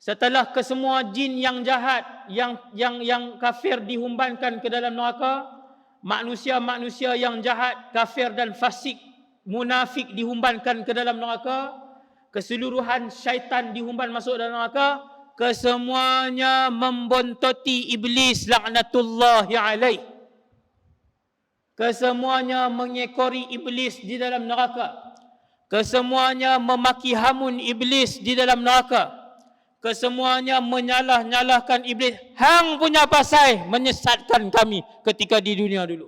Setelah kesemua jin yang jahat, yang kafir dihumbankan ke dalam neraka, manusia-manusia yang jahat, kafir dan fasik, munafik dihumbankan ke dalam neraka, keseluruhan syaitan dihumban masuk dalam neraka, kesemuanya membontoti iblis laknatullahi alaih. Kesemuanya mengekori iblis di dalam neraka. Kesemuanya memaki hamun iblis di dalam neraka. Kesemuanya menyalah-nyalahkan iblis. Hang punya pasal menyesatkan kami ketika di dunia dulu.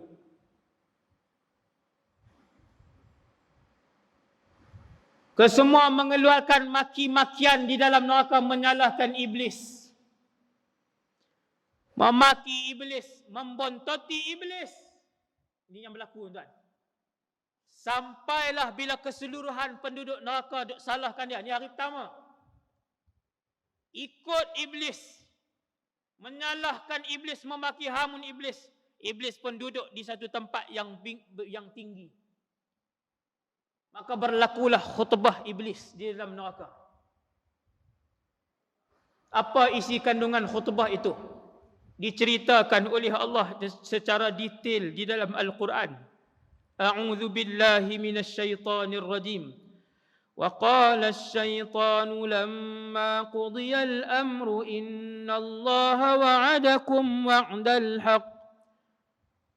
Kesemua mengeluarkan maki-makian di dalam neraka menyalahkan iblis. Memaki iblis, membontoti iblis. Ini yang berlaku, tuan. Sampailah bila keseluruhan penduduk neraka duk salahkan dia. Ini hari pertama. Ikut iblis, menyalahkan iblis, memaki hamun iblis. Iblis pun duduk di satu tempat yang tinggi. Maka berlakulah khutbah iblis di dalam neraka. Apa isi kandungan khutbah itu? Diceritakan oleh Allah secara detail di dalam Al-Quran. A'udzu billahi minasyaitonir rajim. وقال الشيطان لما قضي الأمر إن الله وعدكم وعد الحق.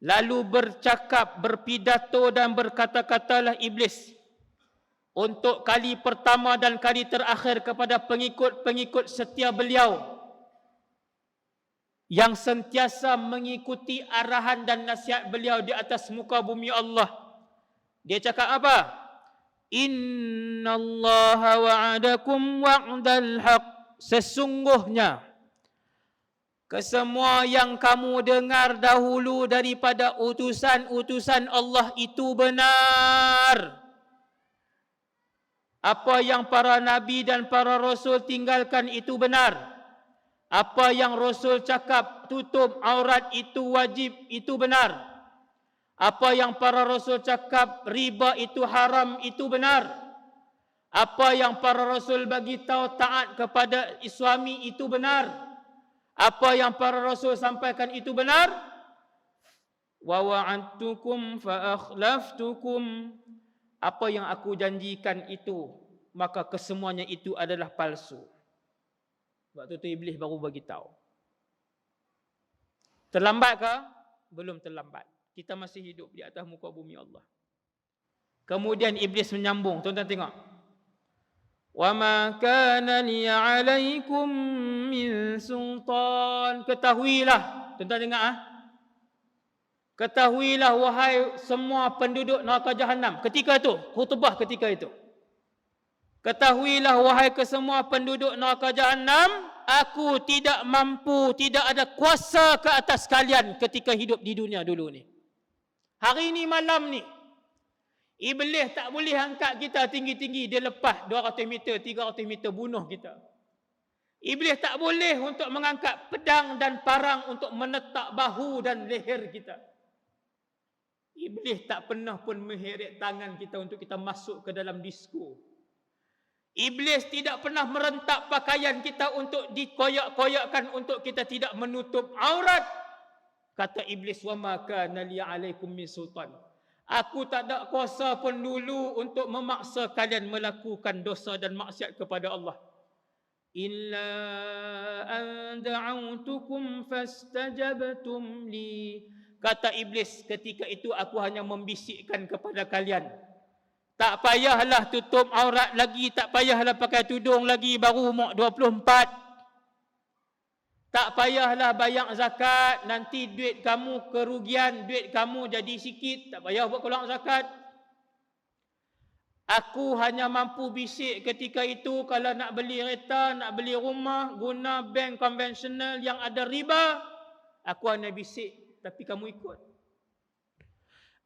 Lalu bercakap, berpidato dan berkata-katalah iblis untuk kali pertama dan kali terakhir kepada pengikut-pengikut setia beliau yang sentiasa mengikuti arahan dan nasihat beliau di atas muka bumi Allah. Dia cakap apa? Innallaha wa'adakum wa'dal haq. Sesungguhnya kesemua yang kamu dengar dahulu daripada utusan-utusan Allah itu benar. Apa yang para nabi dan para rasul tinggalkan itu benar. Apa yang rasul cakap tutup aurat itu wajib itu benar. Apa yang para rasul cakap riba itu haram itu benar. Apa yang para rasul bagi tahu taat kepada suami itu benar. Apa yang para rasul sampaikan itu benar. Wa wa'adtukum fa akhlaftukum. Apa yang aku janjikan itu, maka kesemuanya itu adalah palsu. Waktu itu iblis baru bagi tahu. Terlambatkah? Belum terlambat. Kita masih hidup di atas muka bumi Allah. Kemudian iblis menyambung. Tuan-tuan tengok. Wa ma kana li 'alaikum min sultan. Ketahuilah. Tuan-tuan dengar Ketahuilah wahai semua penduduk neraka jahanam. Ketika itu, khutbah ketika itu. Ketahuilah wahai kesemua penduduk neraka jahanam, aku tidak mampu, tidak ada kuasa ke atas kalian ketika hidup di dunia dulu ni. Hari ni malam ni, iblis tak boleh angkat kita tinggi-tinggi. Dia lepas 200 meter, 300 meter bunuh kita. Iblis tak boleh untuk mengangkat pedang dan parang untuk menetak bahu dan leher kita. Iblis tak pernah pun mengheret tangan kita untuk kita masuk ke dalam disko. Iblis tidak pernah merentak pakaian kita untuk dikoyak-koyakkan untuk kita tidak menutup aurat. Kata iblis, wa ma kana li 'alaikum min sultan. Aku tak ada kuasa pun dulu untuk memaksa kalian melakukan dosa dan maksiat kepada Allah. Illa an da'autukum fastajabtum li. Kata iblis, ketika itu aku hanya membisikkan kepada kalian. Tak payahlah tutup aurat lagi, tak payahlah pakai tudung lagi, baru umur 24. Tak payahlah bayar zakat, nanti duit kamu kerugian, duit kamu jadi sikit, tak payah buat keluar zakat. Aku hanya mampu bisik ketika itu, kalau nak beli kereta, nak beli rumah, guna bank konvensional yang ada riba, aku hanya bisik, tapi kamu ikut.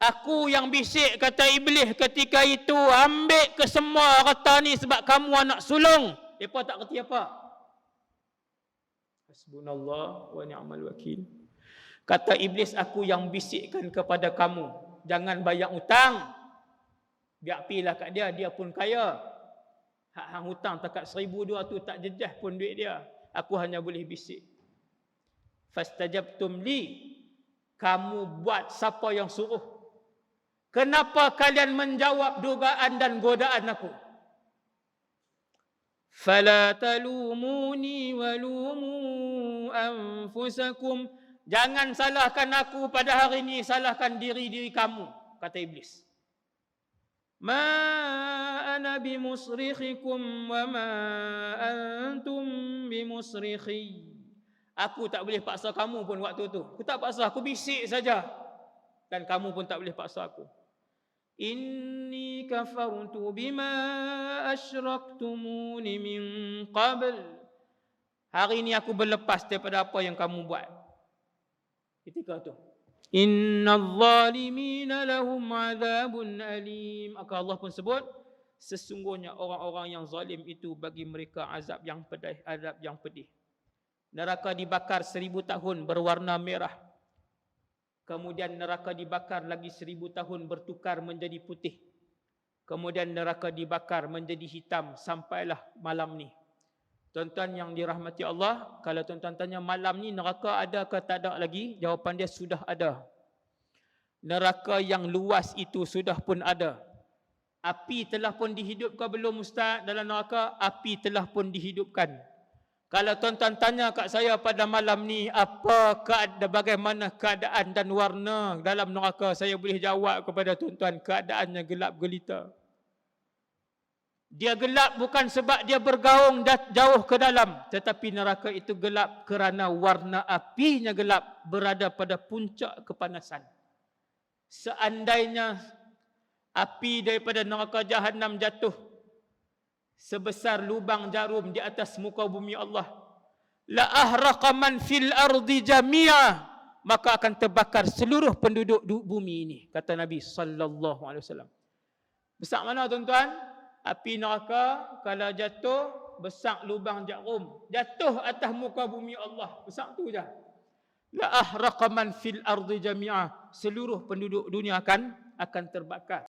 Aku yang bisik, kata iblis ketika itu, ambil ke semua harta ni sebab kamu anak sulung. Mereka tak kerti apa. Hasbunallah wa ni'mal wakil. Kata iblis, aku yang bisikkan kepada kamu, jangan bayar hutang. Biar pilah kat dia, dia pun kaya. Hak hang hutang takat 1,200 tak jejah pun duit dia. Aku hanya boleh bisik. Fastajabtum li. Kamu buat siapa yang suruh? Kenapa kalian menjawab dugaan dan godaan aku? Fala talumuni walumu anfusakum. Jangan salahkan aku pada hari ini, salahkan diri-diri kamu, kata iblis. Ma ana bimusrikhikum wa ma antum bimusrikhi. Aku tak boleh paksa kamu pun waktu tu. Aku tak paksa, aku bisik saja. Dan kamu pun tak boleh paksa aku. Inni kafartu bima asyraktumuni min qabl. Hari ini aku berlepas daripada apa yang kamu buat. Ketika tu. Innal zalimina lahum azabun alim. Maka Allah pun sebut, sesungguhnya orang-orang yang zalim itu bagi mereka azab yang pedih, azab yang pedih. Neraka dibakar 1,000 tahun berwarna merah. Kemudian neraka dibakar lagi 1,000 tahun bertukar menjadi putih. Kemudian neraka dibakar menjadi hitam sampailah malam ni. Tuan-tuan yang dirahmati Allah, kalau tuan-tuan tanya malam ni neraka ada ke tak ada lagi? Jawapan dia sudah ada. Neraka yang luas itu sudah pun ada. Api telah pun dihidupkan belum Ustaz dalam neraka? Api telah pun dihidupkan. Kalau tuan-tuan tanya kat saya pada malam ni, bagaimana keadaan dan warna dalam neraka, saya boleh jawab kepada tuan-tuan, keadaannya gelap gelita. Dia gelap bukan sebab dia bergaung jauh ke dalam, tetapi neraka itu gelap kerana warna apinya gelap, berada pada puncak kepanasan. Seandainya api daripada neraka Jahannam jatuh sebesar lubang jarum di atas muka bumi Allah, la ahraqa man fil ardi jami'a, maka akan terbakar seluruh penduduk bumi ini, kata Nabi sallallahu alaihi wasallam. Besar mana tuan-tuan? Api neraka kalau jatuh besar lubang jarum, jatuh atas muka bumi Allah, besar tu je. La ahraqa man fil ardi jami'a, seluruh penduduk dunia akan terbakar.